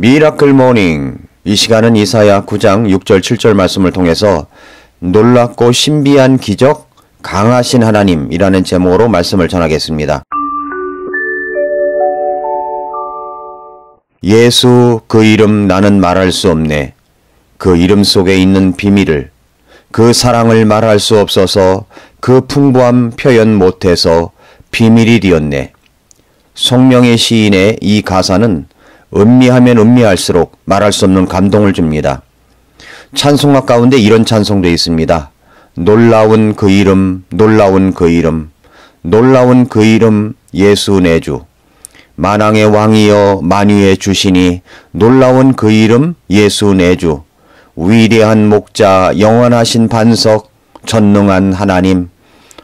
미라클 모닝. 이 시간은 이사야 9장 6절 7절 말씀을 통해서 놀랍고 신비한 기적, 강하신 하나님이라는 제목으로 말씀을 전하겠습니다. 예수 그 이름 나는 말할 수 없네. 그 이름 속에 있는 비밀을, 그 사랑을 말할 수 없어서 그 풍부함 표현 못해서 비밀이 되었네. 송명의 시인의 이 가사는 음미하면 음미할수록 말할 수 없는 감동을 줍니다. 찬송가 가운데 이런 찬송도 있습니다. 놀라운 그 이름, 놀라운 그 이름, 놀라운 그 이름 예수 내 주. 만왕의 왕이여 만유의 주시니 놀라운 그 이름 예수 내 주. 위대한 목자 영원하신 반석 전능한 하나님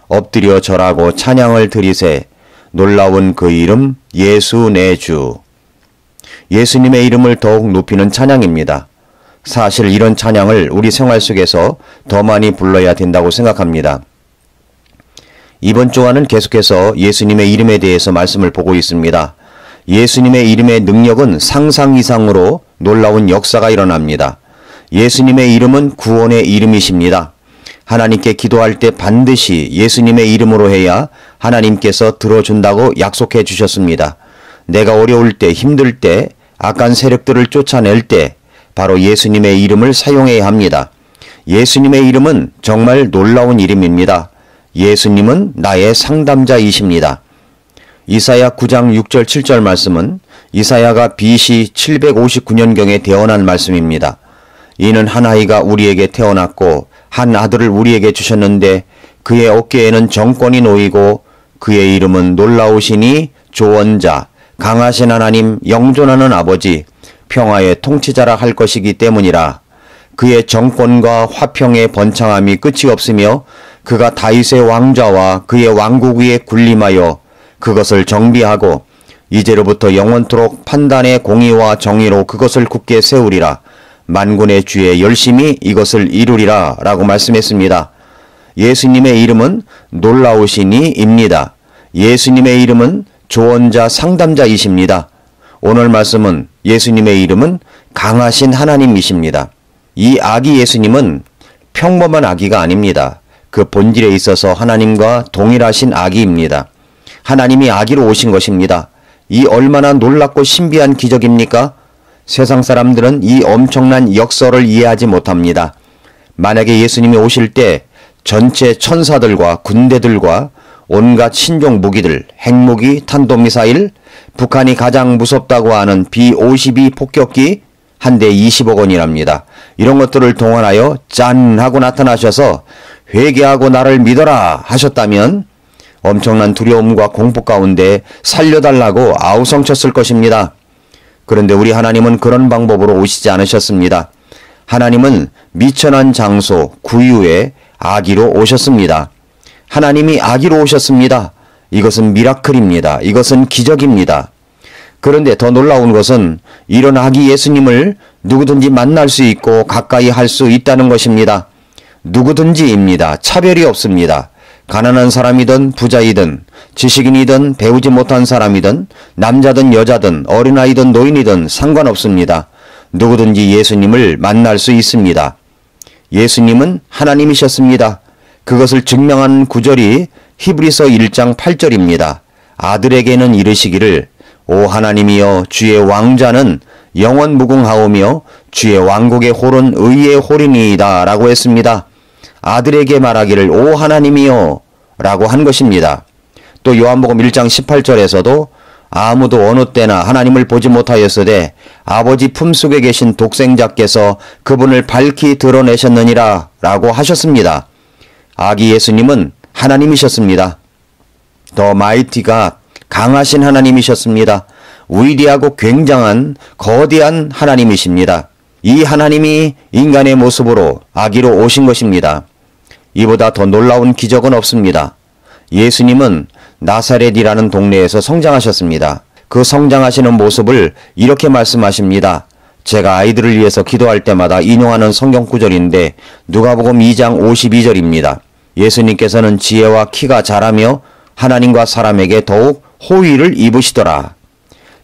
엎드려 절하고 찬양을 드리세. 놀라운 그 이름 예수 내 주. 예수님의 이름을 더욱 높이는 찬양입니다. 사실 이런 찬양을 우리 생활 속에서 더 많이 불러야 된다고 생각합니다. 이번 주간은 계속해서 예수님의 이름에 대해서 말씀을 보고 있습니다. 예수님의 이름의 능력은 상상 이상으로 놀라운 역사가 일어납니다. 예수님의 이름은 구원의 이름이십니다. 하나님께 기도할 때 반드시 예수님의 이름으로 해야 하나님께서 들어준다고 약속해 주셨습니다. 내가 어려울 때, 힘들 때, 악한 세력들을 쫓아낼 때 바로 예수님의 이름을 사용해야 합니다. 예수님의 이름은 정말 놀라운 이름입니다. 예수님은 나의 상담자이십니다. 이사야 9장 6절 7절 말씀은 이사야가 BC 759년경에 태어난 말씀입니다. 이는 한 아이가 우리에게 태어났고 한 아들을 우리에게 주셨는데 그의 어깨에는 정권이 놓이고 그의 이름은 놀라우시니 조언자, 강하신 하나님, 영존하는 아버지, 평화의 통치자라 할 것이기 때문이라. 그의 정권과 화평의 번창함이 끝이 없으며 그가 다윗의 왕좌와 그의 왕국 위에 군림하여 그것을 정비하고 이제로부터 영원토록 판단의 공의와 정의로 그것을 굳게 세우리라. 만군의 주의 열심히 이것을 이루리라 라고 말씀했습니다. 예수님의 이름은 놀라우시니입니다. 예수님의 이름은 조언자 상담자이십니다. 오늘 말씀은 예수님의 이름은 강하신 하나님이십니다. 이 아기 예수님은 평범한 아기가 아닙니다. 그 본질에 있어서 하나님과 동일하신 아기입니다. 하나님이 아기로 오신 것입니다. 이 얼마나 놀랍고 신비한 기적입니까? 세상 사람들은 이 엄청난 역설을 이해하지 못합니다. 만약에 예수님이 오실 때 전체 천사들과 군대들과 온갖 신종 무기들, 핵무기, 탄도미사일, 북한이 가장 무섭다고 하는 B-52 폭격기 한 대 20억 원이랍니다. 이런 것들을 동원하여 짠 하고 나타나셔서 회개하고 나를 믿어라 하셨다면 엄청난 두려움과 공포 가운데 살려달라고 아우성쳤을 것입니다. 그런데 우리 하나님은 그런 방법으로 오시지 않으셨습니다. 하나님은 미천한 장소 구유에 아기로 오셨습니다. 하나님이 아기로 오셨습니다. 이것은 미라클입니다. 이것은 기적입니다. 그런데 더 놀라운 것은 이런 아기 예수님을 누구든지 만날 수 있고 가까이 할 수 있다는 것입니다. 누구든지입니다. 차별이 없습니다. 가난한 사람이든 부자이든 지식인이든 배우지 못한 사람이든 남자든 여자든 어린아이든 노인이든 상관없습니다. 누구든지 예수님을 만날 수 있습니다. 예수님은 하나님이셨습니다. 그것을 증명하는 구절이 히브리서 1장 8절입니다. 아들에게는 이르시기를 오 하나님이여 주의 왕자는 영원 무궁하오며 주의 왕국의 홀은 의의 홀이니이다 라고 했습니다. 아들에게 말하기를 오 하나님이여 라고 한 것입니다. 또 요한복음 1장 18절에서도 아무도 어느 때나 하나님을 보지 못하였으되 아버지 품속에 계신 독생자께서 그분을 밝히 드러내셨느니라 라고 하셨습니다. 아기 예수님은 하나님이셨습니다. 더 마이티가 강하신 하나님이셨습니다. 위대하고 굉장한 거대한 하나님이십니다. 이 하나님이 인간의 모습으로 아기로 오신 것입니다. 이보다 더 놀라운 기적은 없습니다. 예수님은 나사렛이라는 동네에서 성장하셨습니다. 그 성장하시는 모습을 이렇게 말씀하십니다. 제가 아이들을 위해서 기도할 때마다 인용하는 성경 구절인데 누가복음 2장 52절입니다. 예수님께서는 지혜와 키가 자라며 하나님과 사람에게 더욱 호의를 입으시더라.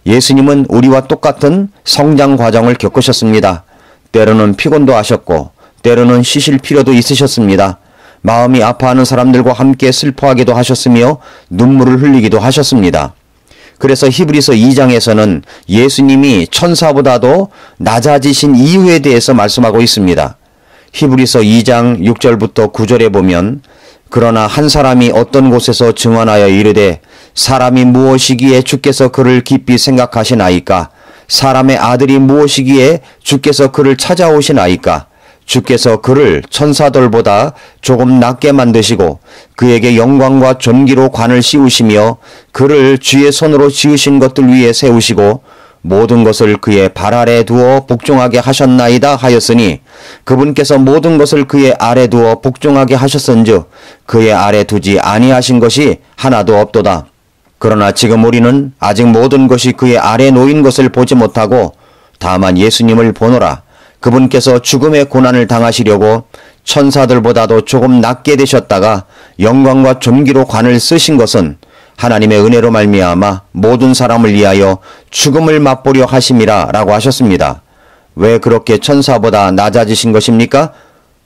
예수님은 우리와 똑같은 성장 과정을 겪으셨습니다. 때로는 피곤도 하셨고 때로는 쉬실 필요도 있으셨습니다. 마음이 아파하는 사람들과 함께 슬퍼하기도 하셨으며 눈물을 흘리기도 하셨습니다. 그래서 히브리서 2장에서는 예수님이 천사보다도 낮아지신 이유에 대해서 말씀하고 있습니다. 히브리서 2장 6절부터 9절에 보면 그러나 한 사람이 어떤 곳에서 증언하여 이르되 사람이 무엇이기에 주께서 그를 깊이 생각하시나이까? 사람의 아들이 무엇이기에 주께서 그를 찾아오시나이까? 주께서 그를 천사들보다 조금 낮게 만드시고 그에게 영광과 존귀로 관을 씌우시며 그를 주의 손으로 지으신 것들 위에 세우시고 모든 것을 그의 발 아래 두어 복종하게 하셨나이다 하였으니 그분께서 모든 것을 그의 아래 두어 복종하게 하셨은즉 그의 아래 두지 아니하신 것이 하나도 없도다. 그러나 지금 우리는 아직 모든 것이 그의 아래 놓인 것을 보지 못하고 다만 예수님을 보노라. 그분께서 죽음의 고난을 당하시려고 천사들보다도 조금 낮게 되셨다가 영광과 존귀로 관을 쓰신 것은 하나님의 은혜로 말미암아 모든 사람을 위하여 죽음을 맛보려 하심이라 라고 하셨습니다. 왜 그렇게 천사보다 낮아지신 것입니까?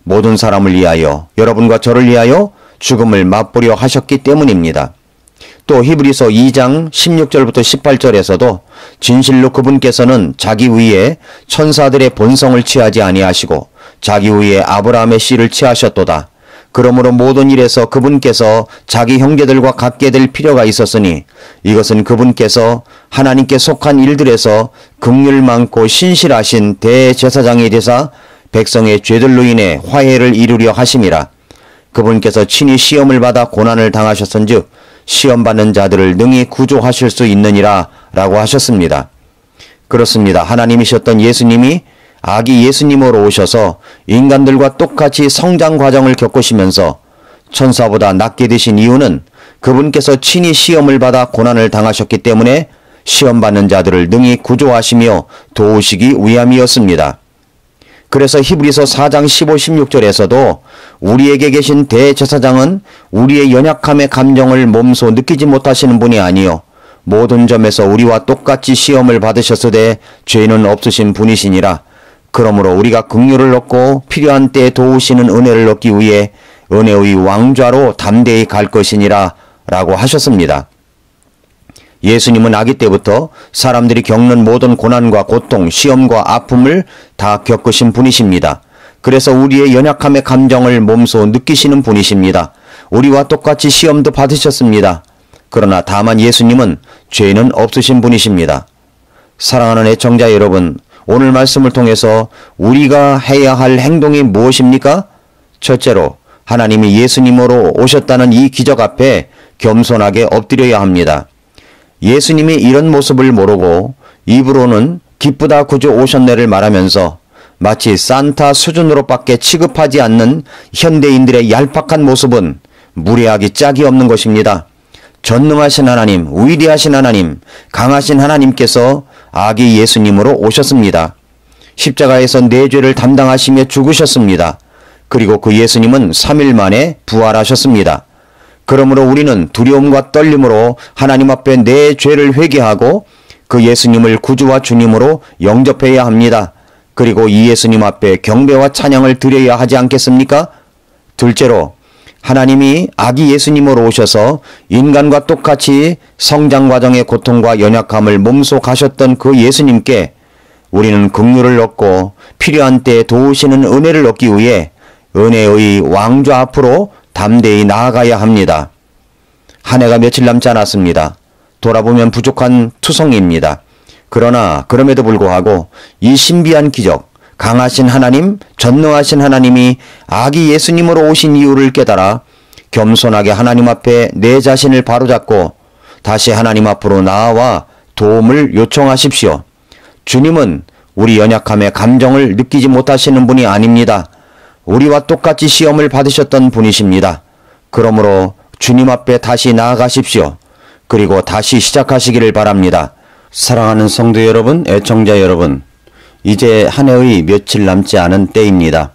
모든 사람을 위하여, 여러분과 저를 위하여 죽음을 맛보려 하셨기 때문입니다. 또 히브리서 2장 16절부터 18절에서도 진실로 그분께서는 자기 위에 천사들의 본성을 취하지 아니하시고 자기 위에 아브라함의 씨를 취하셨도다. 그러므로 모든 일에서 그분께서 자기 형제들과 같게 될 필요가 있었으니 이것은 그분께서 하나님께 속한 일들에서 긍휼 많고 신실하신 대제사장이 되사 백성의 죄들로 인해 화해를 이루려 하심이라. 그분께서 친히 시험을 받아 고난을 당하셨은즉 시험받는 자들을 능히 구조하실 수 있느니라 라고 하셨습니다. 그렇습니다. 하나님이셨던 예수님이 아기 예수님으로 오셔서 인간들과 똑같이 성장 과정을 겪으시면서 천사보다 낮게 되신 이유는 그분께서 친히 시험을 받아 고난을 당하셨기 때문에 시험받는 자들을 능히 구조하시며 도우시기 위함이었습니다. 그래서 히브리서 4장 15, 16절에서도 우리에게 계신 대제사장은 우리의 연약함의 감정을 몸소 느끼지 못하시는 분이 아니요 모든 점에서 우리와 똑같이 시험을 받으셨으되 죄는 없으신 분이시니라. 그러므로 우리가 긍휼을 얻고 필요한 때에 도우시는 은혜를 얻기 위해 은혜의 왕좌로 담대히 갈 것이니라 라고 하셨습니다. 예수님은 아기 때부터 사람들이 겪는 모든 고난과 고통, 시험과 아픔을 다 겪으신 분이십니다. 그래서 우리의 연약함의 감정을 몸소 느끼시는 분이십니다. 우리와 똑같이 시험도 받으셨습니다. 그러나 다만 예수님은 죄는 없으신 분이십니다. 사랑하는 애청자 여러분, 오늘 말씀을 통해서 우리가 해야 할 행동이 무엇입니까? 첫째로 하나님이 예수님으로 오셨다는 이 기적 앞에 겸손하게 엎드려야 합니다. 예수님이 이런 모습을 모르고 입으로는 기쁘다 구주 오셨네를 말하면서 마치 산타 수준으로밖에 취급하지 않는 현대인들의 얄팍한 모습은 무례하기 짝이 없는 것입니다. 전능하신 하나님, 위대하신 하나님, 강하신 하나님께서 아기 예수님으로 오셨습니다. 십자가에서 내 죄를 담당하시며 죽으셨습니다. 그리고 그 예수님은 3일 만에 부활하셨습니다. 그러므로 우리는 두려움과 떨림으로 하나님 앞에 내 죄를 회개하고 그 예수님을 구주와 주님으로 영접해야 합니다. 그리고 이 예수님 앞에 경배와 찬양을 드려야 하지 않겠습니까? 둘째로 하나님이 아기 예수님으로 오셔서 인간과 똑같이 성장 과정의 고통과 연약함을 몸소 가셨던 그 예수님께 우리는 긍휼을 얻고 필요한 때에 도우시는 은혜를 얻기 위해 은혜의 왕좌 앞으로 담대히 나아가야 합니다. 한 해가 며칠 남지 않았습니다. 돌아보면 부족한 투성이입니다. 그러나 그럼에도 불구하고 이 신비한 기적, 강하신 하나님, 전능하신 하나님이 아기 예수님으로 오신 이유를 깨달아 겸손하게 하나님 앞에 내 자신을 바로잡고 다시 하나님 앞으로 나아와 도움을 요청하십시오. 주님은 우리 연약함의 감정을 느끼지 못하시는 분이 아닙니다. 우리와 똑같이 시험을 받으셨던 분이십니다. 그러므로 주님 앞에 다시 나아가십시오. 그리고 다시 시작하시기를 바랍니다. 사랑하는 성도 여러분, 애청자 여러분, 이제 한 해의 며칠 남지 않은 때입니다.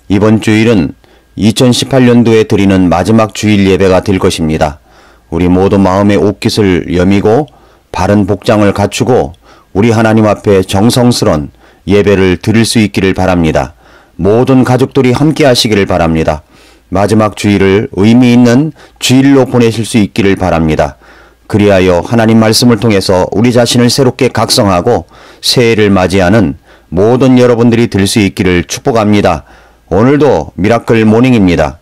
이번 주일은 2018년도에 드리는 마지막 주일 예배가 될 것입니다. 우리 모두 마음의 옷깃을 여미고 바른 복장을 갖추고 우리 하나님 앞에 정성스런 예배를 드릴 수 있기를 바랍니다. 모든 가족들이 함께 하시기를 바랍니다. 마지막 주일을 의미 있는 주일로 보내실 수 있기를 바랍니다. 그리하여 하나님 말씀을 통해서 우리 자신을 새롭게 각성하고 새해를 맞이하는 모든 여러분들이 될 수 있기를 축복합니다. 오늘도 미라클 모닝입니다.